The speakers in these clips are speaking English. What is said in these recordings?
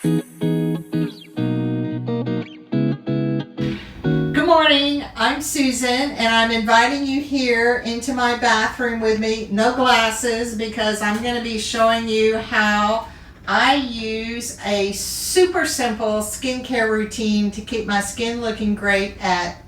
Good morning, I'm Susan, and I'm inviting you here into my bathroom with me. No glasses, because I'm going to be showing you how I use a super simple skincare routine to keep my skin looking great at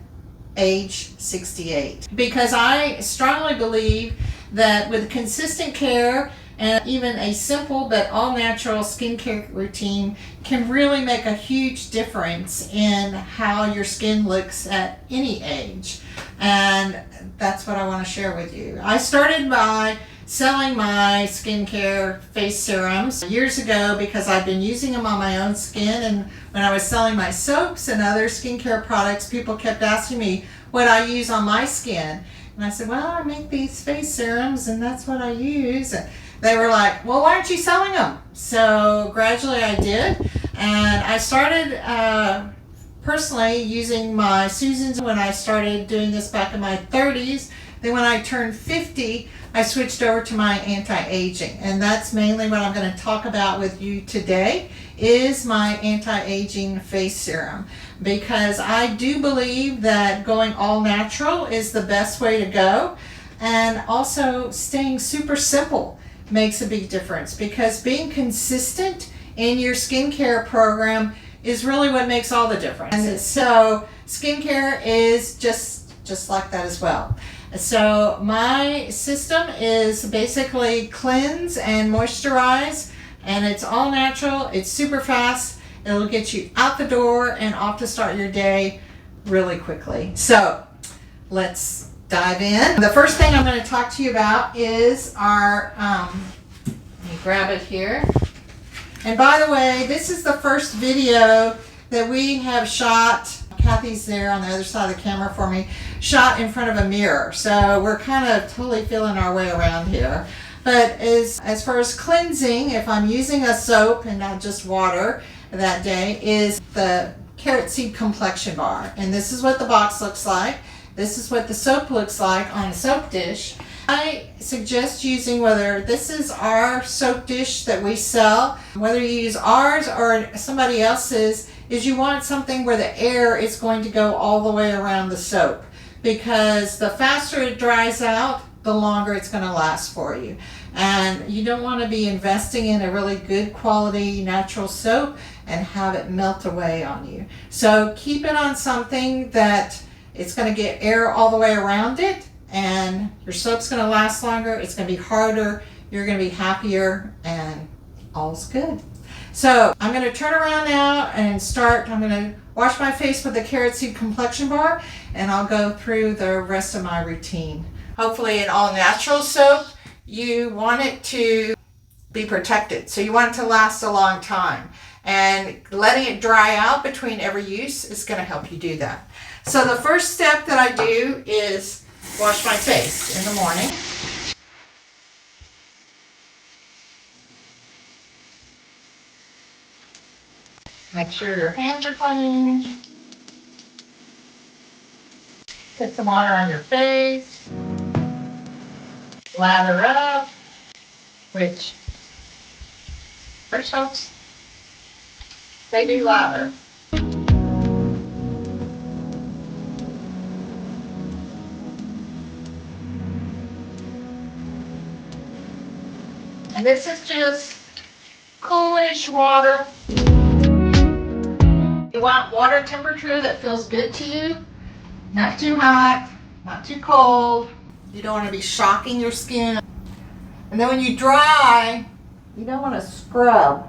age 68. Because I strongly believe that with consistent care and even a simple but all-natural skincare routine can really make a huge difference in how your skin looks at any age. And that's what I want to share with you. I started by selling my skincare face serums years ago because I've been using them on my own skin, and when I was selling my soaps and other skincare products, people kept asking me what I use on my skin. And I said, well, I make these face serums and that's what I use. And they were like, well, why aren't you selling them? So gradually I did, and I started personally using my Susans when I started doing this back in my 30s. Then when I turned 50, I switched over to my anti-aging, and that's mainly what I'm going to talk about with you today is my anti-aging face serum, because I do believe that going all natural is the best way to go, and also staying super simple makes a big difference, because being consistent in your skincare program is really what makes all the difference. And so skincare is just like that as well. So my system is basically cleanse and moisturize, and it's all natural, it's super fast, it'll get you out the door and off to start your day really quickly. So let's dive in. The first thing I'm going to talk to you about is our, let me grab it here. And by the way, this is the first video that we have shot. Kathy's there on the other side of the camera for me, shot in front of a mirror. So we're kind of totally feeling our way around here. But as far as cleansing, if I'm using a soap and not just water that day, is the Carrot Seed Complexion Bar. And this is what the box looks like. This is what the soap looks like on a soap dish. I suggest using, whether this is our soap dish that we sell, whether you use ours or somebody else's, is you want something where the air is going to go all the way around the soap, because the faster it dries out, the longer it's going to last for you. And you don't want to be investing in a really good quality natural soap and have it melt away on you. So keep it on something that it's going to get air all the way around it, and your soap's going to last longer, it's going to be harder, you're going to be happier, and all's good. So I'm going to turn around now and I'm going to wash my face with the Carrot Seed Complexion Bar, and I'll go through the rest of my routine. Hopefully an all natural soap, you want it to be protected. So you want it to last a long time. And letting it dry out between every use is going to help you do that. So the first step that I do is wash my face in the morning. Make sure your hands are clean. Put some water on your face. Lather up, which for soaps, they do lather. And this is just coolish water. You want water temperature that feels good to you. Not too hot, not too cold. You don't want to be shocking your skin. And then when you dry, you don't want to scrub.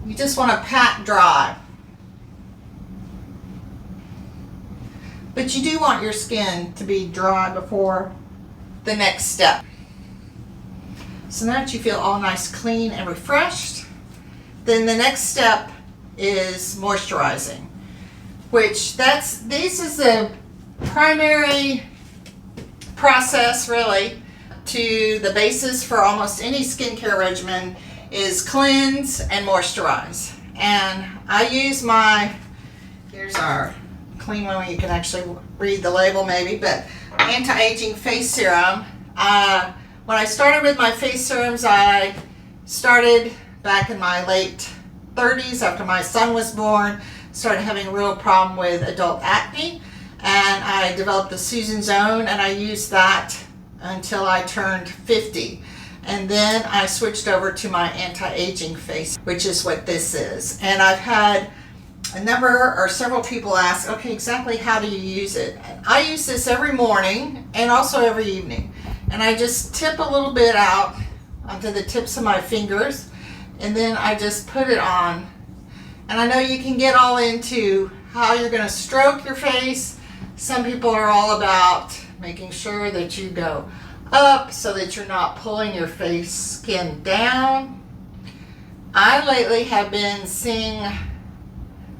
You just want to pat dry. But you do want your skin to be dry before the next step. So now that you feel all nice, clean, and refreshed, then the next step is moisturizing, which this is the primary process really to the basis for almost any skincare regimen is cleanse and moisturize. And I use here's our clean one where you can actually read the label maybe, but anti-aging face serum. When I started with my face serums, I started back in my late 30s after my son was born. Started having a real problem with adult acne, and I developed the Susan's Own, and I used that until I turned 50. And then I switched over to my anti-aging face, which is what this is. And I've had a number or several people ask, okay, exactly how do you use it? I use this every morning and also every evening. And I just tip a little bit out onto the tips of my fingers, and then I just put it on. And I know you can get all into how you're going to stroke your face. Some people are all about making sure that you go up so that you're not pulling your face skin down. I lately have been seeing,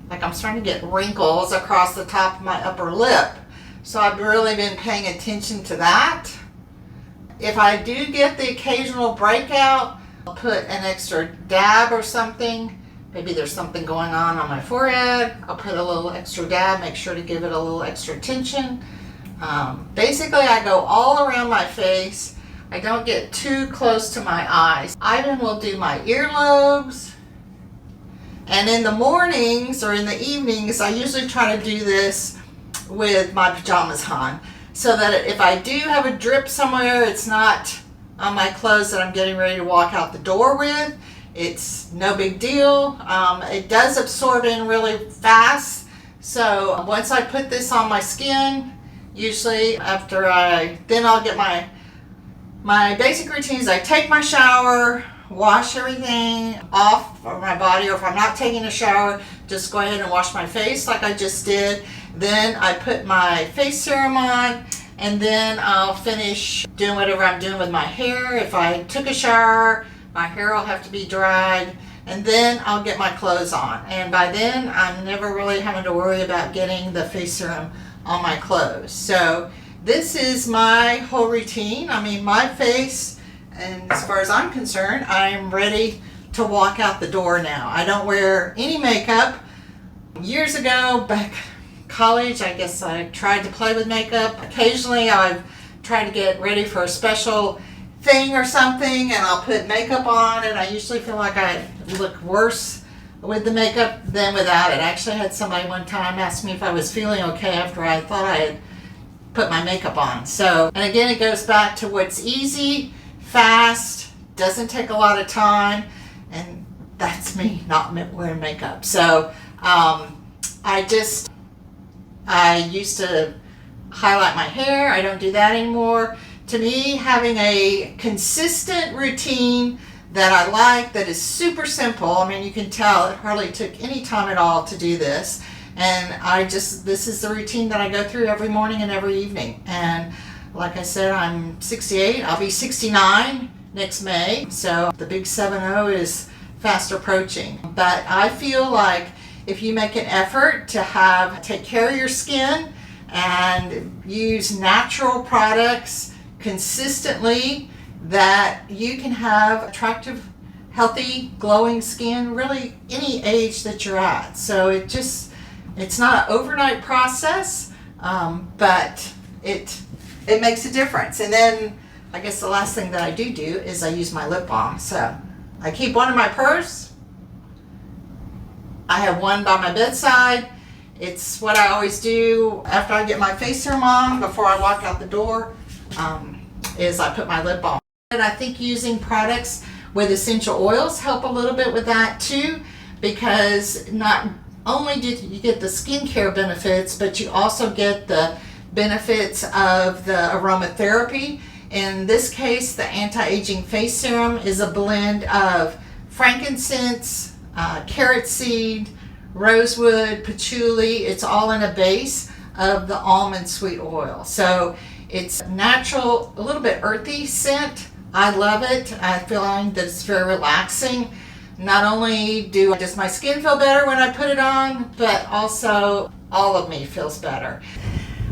like, I'm starting to get wrinkles across the top of my upper lip. So I've really been paying attention to that. If I do get the occasional breakout, I'll put an extra dab or something. Maybe there's something going on my forehead. I'll put a little extra dab, make sure to give it a little extra attention. Basically, I go all around my face. I don't get too close to my eyes. I then will do my earlobes. And in the mornings or in the evenings, I usually try to do this with my pajamas on, so that if I do have a drip somewhere, it's not on my clothes that I'm getting ready to walk out the door with. It's no big deal. It does absorb in really fast. So once I put this on my skin, usually after then I'll get my basic routines. I take my shower, wash everything off of my body, or if I'm not taking a shower, just go ahead and wash my face like I just did. Then I put my face serum on, and then I'll finish doing whatever I'm doing with my hair. If I took a shower, my hair will have to be dried, and then I'll get my clothes on. And by then, I'm never really having to worry about getting the face serum on my clothes. So this is my whole routine. I mean, my face, and as far as I'm concerned, I'm ready to walk out the door now. I don't wear any makeup. Years ago, back college, I guess I tried to play with makeup. Occasionally, I've tried to get ready for a special thing or something, and I'll put makeup on, and I usually feel like I look worse with the makeup than without it. I actually had somebody one time ask me if I was feeling okay after I thought I had put my makeup on. So, and again, it goes back to what's easy, fast, doesn't take a lot of time, and that's me not wearing makeup. So I used to highlight my hair. I don't do that anymore. To me, having a consistent routine that I like, that is super simple. I mean, you can tell it hardly took any time at all to do this. And this is the routine that I go through every morning and every evening. And like I said, I'm 68. I'll be 69 next May. So the big 7-0 is fast approaching. But I feel like if you make an effort to take care of your skin and use natural products consistently, that you can have attractive, healthy, glowing skin really any age that you're at. So it's not an overnight process, but it makes a difference. And then I guess the last thing that I do is I use my lip balm. So I keep one in my purse. I have one by my bedside. It's what I always do after I get my face serum on, before I walk out the door, is I put my lip balm. And I think using products with essential oils help a little bit with that too, because not only do you get the skincare benefits, but you also get the benefits of the aromatherapy. In this case, the anti-aging face serum is a blend of frankincense, carrot seed, rosewood, patchouli. It's all in a base of the almond sweet oil. So it's natural, a little bit earthy scent. I love it. I find that it's very relaxing. Not only does my skin feel better when I put it on, but also all of me feels better.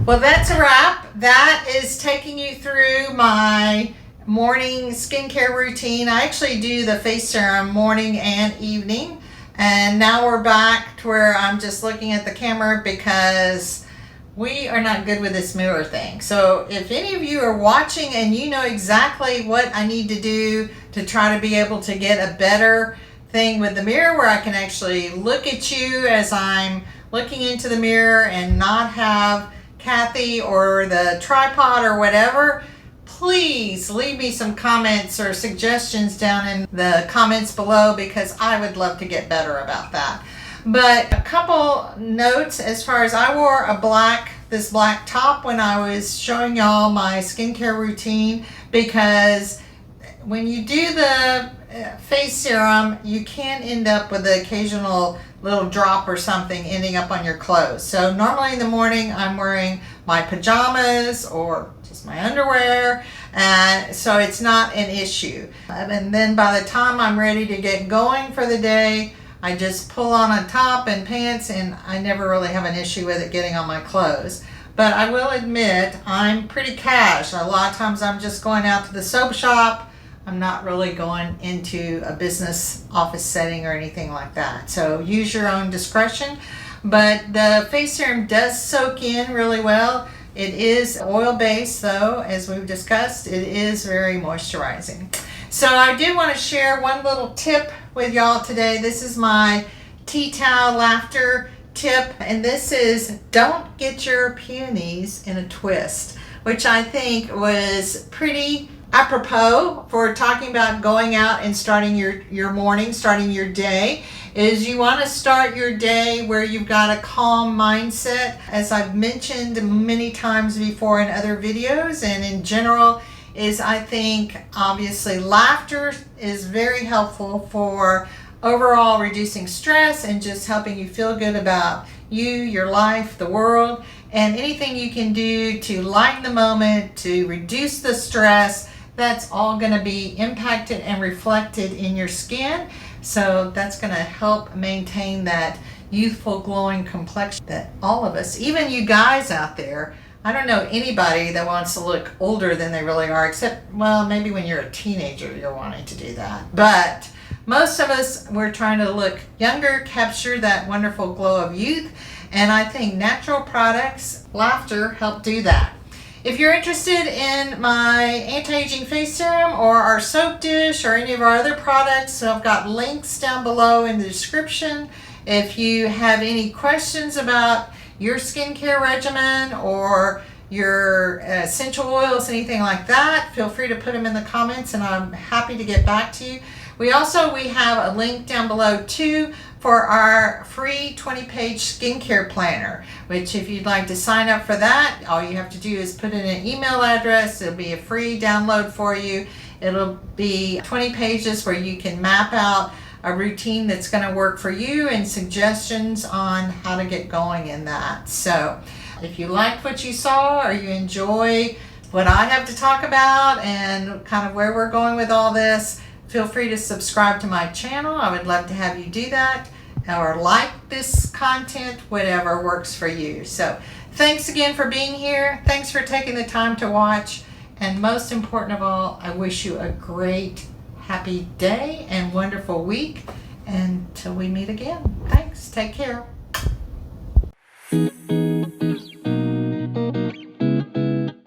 Well, that's a wrap. That is taking you through my morning skincare routine. I actually do the face serum morning and evening. And now we're back to where I'm just looking at the camera because we are not good with this mirror thing. So if any of you are watching and you know exactly what I need to do to try to be able to get a better thing with the mirror where I can actually look at you as I'm looking into the mirror and not have Kathy or the tripod or whatever, please leave me some comments or suggestions down in the comments below, because I would love to get better about that. But a couple notes as far as I wore this black top when I was showing y'all my skincare routine, because when you do the face serum, you can end up with the occasional little drop or something ending up on your clothes. So normally in the morning I'm wearing my pajamas or just my underwear, and so it's not an issue. And then by the time I'm ready to get going for the day, I just pull on a top and pants, and I never really have an issue with it getting on my clothes. But I will admit, I'm pretty cash. A lot of times I'm just going out to the soap shop. I'm not really going into a business office setting or anything like that. So use your own discretion. But the face serum does soak in really well. It is oil-based though, as we've discussed. It is very moisturizing. So I did want to share one little tip with y'all today. This is my tea towel laughter tip, and this is don't get your peonies in a twist, which I think was pretty apropos for talking about going out and starting your morning, starting your day. Is you want to start your day where you've got a calm mindset, as I've mentioned many times before in other videos, and in general is I think obviously laughter is very helpful for overall reducing stress and just helping you feel good about you, your life, the world, and anything you can do to lighten the moment, to reduce the stress. That's all going to be impacted and reflected in your skin. So that's going to help maintain that youthful, glowing complexion that all of us, even you guys out there, I don't know anybody that wants to look older than they really are, except, well, maybe when you're a teenager, you're wanting to do that. But most of us, we're trying to look younger, capture that wonderful glow of youth. And I think natural products, laughter, help do that. If you're interested in my anti-aging face serum or our soap dish or any of our other products, so I've got links down below in the description. If you have any questions about your skincare regimen or your essential oils, anything like that, feel free to put them in the comments and I'm happy to get back to you. We have a link down below too for our free 20-page skincare planner, which if you'd like to sign up for that, all you have to do is put in an email address. It'll be a free download for you. It'll be 20 pages where you can map out a routine that's going to work for you and suggestions on how to get going in that. So if you liked what you saw or you enjoy what I have to talk about and kind of where we're going with all this, feel free to subscribe to my channel. I would love to have you do that, or like this content, whatever works for you. So thanks again for being here. Thanks for taking the time to watch. And most important of all, I wish you a great, happy day and wonderful week until we meet again. Thanks. Take care.